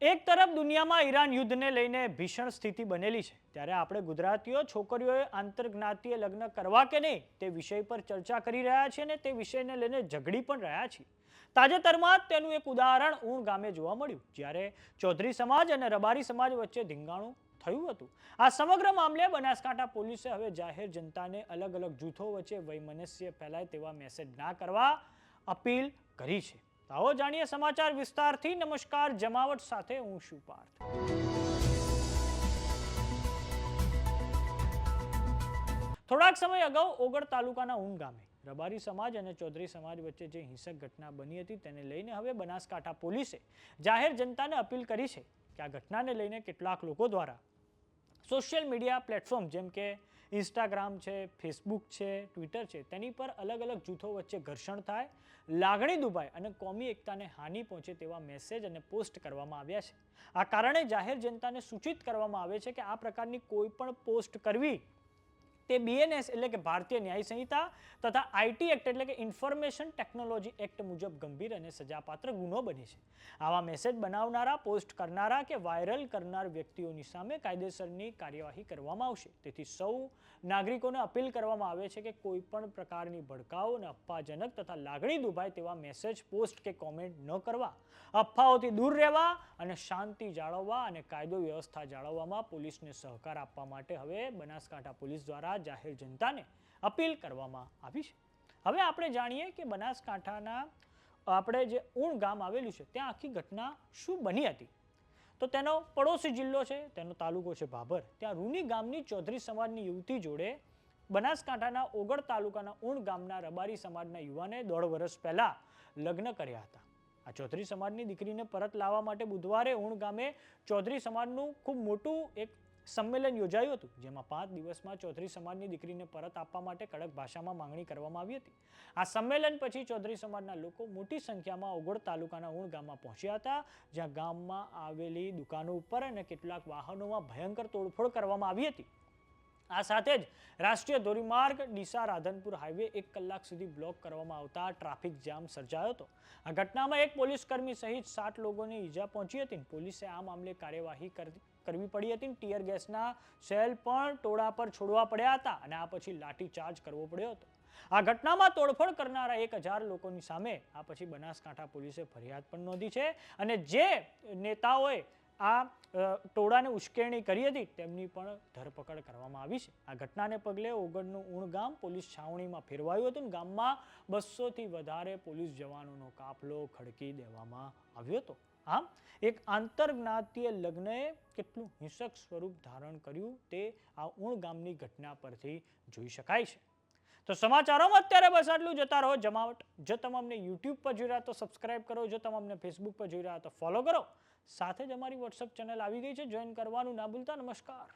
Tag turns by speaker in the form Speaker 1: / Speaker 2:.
Speaker 1: એક તરફ દુનિયામાં ઈરાન યુદ્ધને લઈને ભીષણ સ્થિતિ બનેલી છે, ત્યારે આપણે ગુજરાતીઓ છોકરીઓએ આંતરજ્ઞાતીય લગ્ન કરવા કે નહીં તે વિષય પર ચર્ચા કરી રહ્યા છીએ અને તે વિષયને લઈને ઝઘડી પણ રહ્યા છીએ. તાજેતરમાં જ તેનું એક ઉદાહરણ ઊણ ગામે જોવા મળ્યું, જ્યારે ચૌધરી સમાજ અને રબારી સમાજ વચ્ચે ધીંગાણું થયું હતું. આ સમગ્ર મામલે બનાસકાંઠા પોલીસે હવે જાહેર જનતાને અલગ અલગ જૂથો વચ્ચે વૈમનસ્ય ફેલાય તેવા મેસેજ ના કરવા અપીલ કરી છે. આવો જાણીએ સમાચાર વિસ્તારથી. નમસ્કાર, જમાવટ સાથે હું છું પાર્થ. થોડાક સમય અગાઉ ઓગળ તાલુકાના ઊણ ગામે રબારી સમાજ અને ચૌધરી સમાજ વચ્ચે જે હિંસક ઘટના બની હતી તેને લઈને હવે બનાસકાંઠા પોલીસે જાહેર જનતાને અપીલ કરી છે કે આ ઘટનાને લઈને કેટલાક લોકો દ્વારા સોશિયલ મીડિયા પ્લેટફોર્મ જેમ કે ઇન્સ્ટાગ્રામ છે, ફેસબુક છે, ટ્વિટર છે, તેની પર અલગ અલગ જૂથો વચ્ચે ઘર્ષણ થાય, લાગણી દુભાય અને કોમી એકતાને હાનિ પહોંચે તેવા મેસેજ અને પોસ્ટ કરવામાં આવ્યા છે. આ કારણે જાહેર જનતાને સૂચિત કરવામાં આવે છે કે આ પ્રકારની કોઈ પણ પોસ્ટ કરવી તે BNS એટલે કે ભારતીય ન્યાય સંહિતા તથા IT એક્ટ એટલે કે ઇન્ફોર્મેશન ટેકનોલોજી એક્ટ મુજબ ગંભીર અને સજાપાત્ર ગુનો બને છે. આવા મેસેજ બનાવનારા, પોસ્ટ કરનારા કે વાયરલ કરનાર વ્યક્તિઓની સામે કાયદેસરની કાર્યવાહી કરવામાં આવશે. તેથી સૌ નાગરિકોને અપીલ કરવામાં આવે છે કે કોઈ પણ પ્રકારની ભડકાઉ અને અફવાજનક તથા લાગણી દુભાય તેવા મેસેજ, પોસ્ટ કે કોમેન્ટ ન કરવા, અફવાઓથી દૂર રહેવા અને શાંતિ જાળવવા અને કાયદો વ્યવસ્થા જાળવવામાં પોલીસને સહકાર આપવા માટે હવે બનાસકાંઠા પોલીસ દ્વારા જાહેર જનતાને અપીલ કરવામાં આવી છે. હવે આપણે જાણીએ કે બનાસકાંઠાના આપણે જે ઊણ ગામ આવેલું છે ત્યાં આખી ઘટના શું બની હતી. તો તેનો પડોશી જિલ્લો છે, તેનો તાલુકો છે ભાભર. ત્યાં રૂની ગામની ચૌધરી સમાજની યુવતી જોડે બનાસકાંઠાના ઓગળ તાલુકાના ઊણ ગામના રબારી સમાજના યુવાને 1.5 વર્ષ પહેલા લગ્ન કર્યા હતા. આ ચૌધરી સમાજની દીકરીને પરત લાવવા માટે બુધવારે ઊણ ગામે ચૌધરી સમાજનું ખૂબ મોટું એક સંમેલન યોજાયું હતું, જેમાં 5 દિવસમાં ચૌધરી સમાજની દીકરીને પરત આપવા માટે કડક ભાષામાં માંગણી કરવામાં આવી હતી. આ સંમેલન પછી ચૌધરી સમાજના લોકો મોટી સંખ્યામાં ઓગળ તાલુકાના ઊણ ગામમાં પહોંચ્યા હતા, જ્યાં ગામમાં આવેલી દુકાનો ઉપર અને કેટલાક વાહનોમાં ભયંકર તોડફોડ કરવામાં આવી હતી. આ સાથે જ રાષ્ટ્રીય ધોરીમાર્ગ ડીસા રાધનપુર હાઈવે 1 કલાક સુધી બ્લોક કરવામાં આવતા ટ્રાફિક જામ સર્જાયો હતો. આ ઘટનામાં એક પોલીસકર્મી સહિત 7 લોકોને ઈજા પહોંચી હતી. પોલીસે આ મામલે કાર્યવાહી કરવી પડી હતી. ટીયર ગેસના સેલ પણ ટોળા પર છોડવા પડ્યા હતા અને આ પછી લાઠીચાર્જ કરવો પડ્યો હતો. આ ઘટનામાં તોડફોડ કરનારા 1000 લોકોની સામે આ પછી બનાસકાંઠા પોલીસે ફરિયાદ પણ નોંધી છે અને જે નેતાઓએ આ ટોળાને ઉશ્કેરણી કરી હતી તેમની પણ ધરપકડ કરવામાં આવી છે. આ ઘટનાને પગલે ઓગળનું ઊણ ગામ પોલીસ છાવણીમાં ફેરવાયું હતું. ગામમાં 200થી વધારે પોલીસ જવાનોનો કાફલો ખડકી દેવામાં આવ્યો હતો. આમ એક આંતરજ્ઞાતીય લગ્નએ કેટલું હિંસક સ્વરૂપ ધારણ કર્યું તે આ ઊણ ગામની ઘટના પરથી જોઈ શકાય છે. તો સમાચારોમાં અત્યારે બસ આટલું. જતા રહો જમાવટ. જો તમે અમને YouTube પર જોઈ રહ્યા તો સબસ્ક્રાઇબ કરો, જો તમે અમને Facebook પર જોઈ રહ્યા તો ફોલો કરો. સાથે જ અમારી WhatsApp ચેનલ આવી ગઈ છે, જોઈન કરવાનું ના ભૂલતા. નમસ્કાર.